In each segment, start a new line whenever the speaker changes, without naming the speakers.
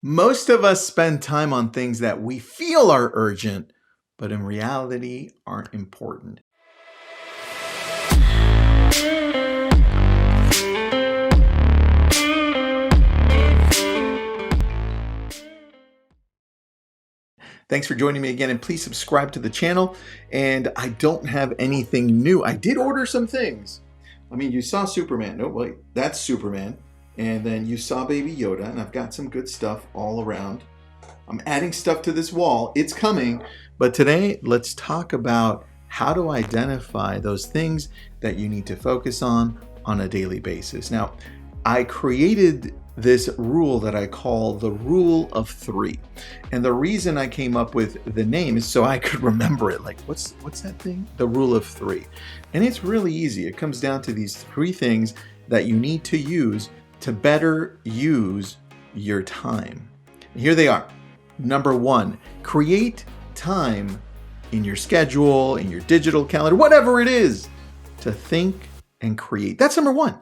Most of us spend time on things that we feel are urgent, but in reality aren't important. Thanks for joining me again, and please subscribe to the channel. And I don't have anything new. I did order some things. I mean, you saw Superman. No, wait, that's Superman. And then you saw Baby Yoda, and I've got some good stuff all around. I'm adding stuff to this wall. It's coming. But today, let's talk about how to identify those things that you need to focus on a daily basis. Now, I created this rule that I call the rule of 3. And the reason I came up with the name is so I could remember it. Like, what's that thing? The rule of 3. And it's really easy. It comes down to these 3 things that you need to use to better use your time. And here they are. Number 1, create time in your schedule, in your digital calendar, whatever it is, to think and create. That's number 1.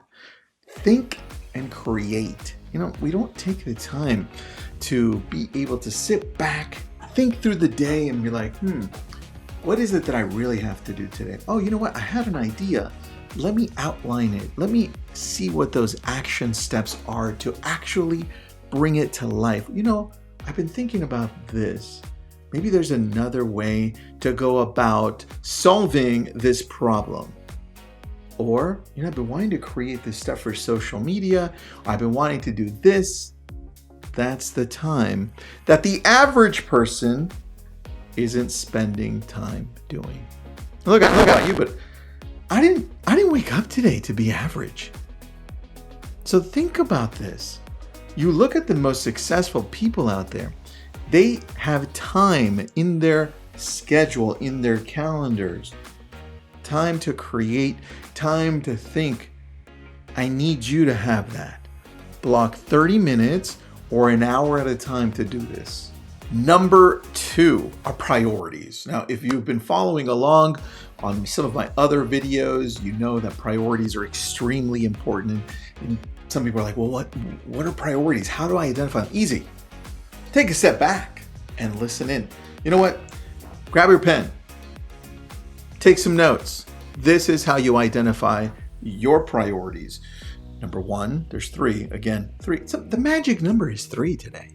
Think and create. You know, we don't take the time to be able to sit back, think through the day and be like, what is it that I really have to do today? Oh, you know what? I have an idea. Let me outline it. Let me see what those action steps are to actually bring it to life. You know, I've been thinking about this. Maybe there's another way to go about solving this problem. Or, you know, I've been wanting to create this stuff for social media. I've been wanting to do this. That's the time that the average person isn't spending time doing. Look at you, but I didn't wake up today to be average. So think about this. You look at the most successful people out there. They have time in their schedule, in their calendars. Time to create, time to think. I need you to have that. Block 30 minutes or an hour at a time to do this. Number 2 are priorities. Now, if you've been following along on some of my other videos, you know that priorities are extremely important. And some people are like, well, what are priorities? How do I identify them? Easy. Take a step back and listen in. You know what? Grab your pen. Take some notes. This is how you identify your priorities. Number 1, there's 3. Again, 3. So the magic number is 3 today.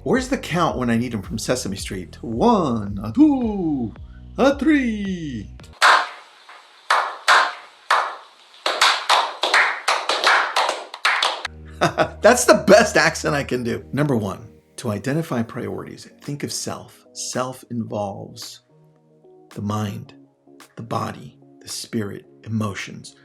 Where's the count when I need them from Sesame Street? 1, a 2, a 3. That's the best accent I can do. Number 1, to identify priorities, think of self. Self involves the mind, the body, the spirit, emotions.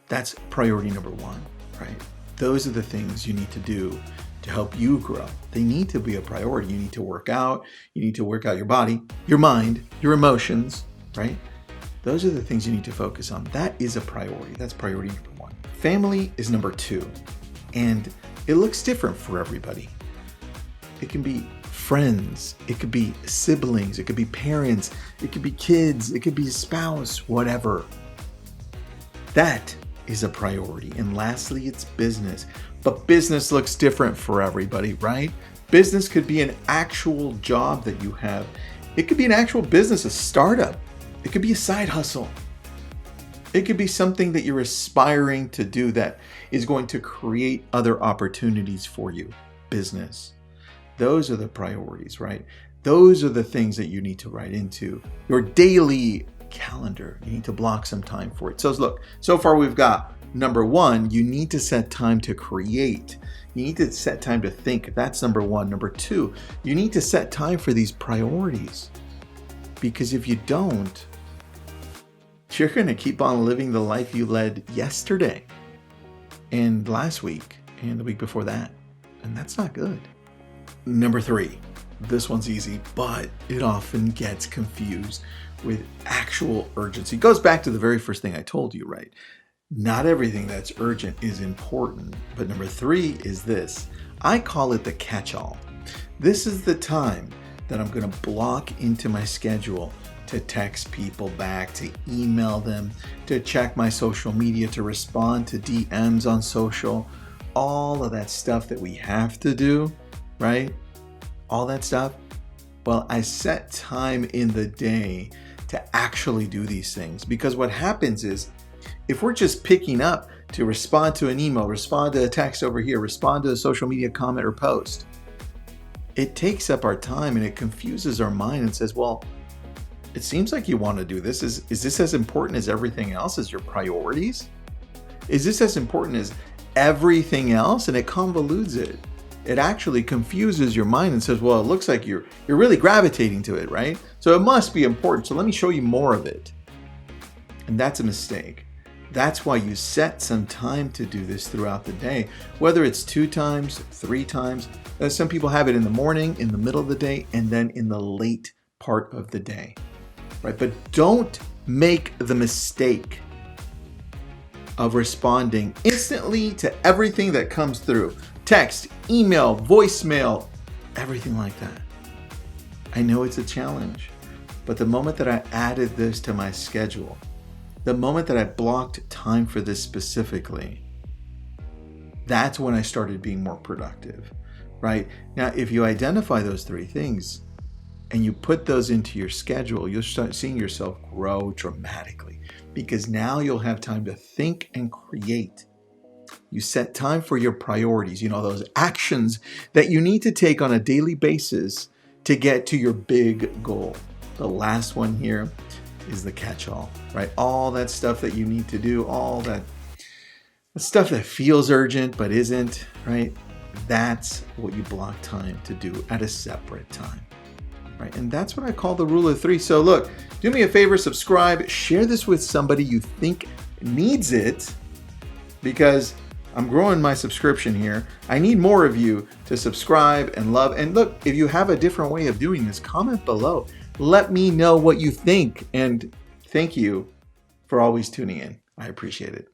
That's priority number 1, right? Those are the things you need to do to help you grow. They need to be a priority. You need to work out. You need to work out your body, your mind, your emotions, right? Those are the things you need to focus on. That is a priority. That's priority number 1. Family is number 2. And it looks different for everybody. It can be friends, it could be siblings, it could be parents, it could be kids, it could be a spouse, whatever. That is a priority. And lastly, it's business. But business looks different for everybody, right? Business could be an actual job that you have. It could be an actual business, a startup. It could be a side hustle. It could be something that you're aspiring to do that is going to create other opportunities for you. Business. Those are the priorities, right? Those are the things that you need to write into your daily calendar. You need to block some time for it. So look, so far we've got number 1, you need to set time to create. You need to set time to think. That's number 1. Number 2, you need to set time for these priorities. Because if you don't, you're going to keep on living the life you led yesterday and last week and the week before that. And that's not good. Number 3, this one's easy, but it often gets confused with actual urgency. It goes back to the very first thing I told you, right? Not everything that's urgent is important. But number 3 is this. I call it the catch-all. This is the time that I'm going to block into my schedule to text people back, to email them, to check my social media, to respond to DMs on social, all of that stuff that we have to do. right? All that stuff. Well, I set time in the day to actually do these things, because what happens is if we're just picking up to respond to an email, respond to a text over here, respond to a social media comment or post, it takes up our time and it confuses our mind and says, well, it seems like you want to do this. Is this as important as everything else? As your priorities? Is this as important as everything else? And it convolutes it. It actually confuses your mind and says, well, it looks like you're really gravitating to it, right? So it must be important. So let me show you more of it. And that's a mistake. That's why you set some time to do this throughout the day, whether it's 2 times, 3 times. Some people have it in the morning, in the middle of the day, and then in the late part of the day, right? But don't make the mistake of responding instantly to everything that comes through. Text, email, voicemail, everything like that. I know it's a challenge, but the moment that I added this to my schedule, the moment that I blocked time for this specifically, that's when I started being more productive, right? Now, if you identify those 3 things and you put those into your schedule, you'll start seeing yourself grow dramatically, because now you'll have time to think and create. You set time for your priorities, those actions that you need to take on a daily basis to get to your big goal. The last one here is the catch-all, right? All that stuff that you need to do, all that stuff that feels urgent but isn't, right? That's what you block time to do at a separate time, right? And that's what I call the rule of 3. So look, do me a favor, subscribe, share this with somebody you think needs it, because I'm growing my subscription here. I need more of you to subscribe and love. And look, if you have a different way of doing this, comment below. Let me know what you think. And thank you for always tuning in. I appreciate it.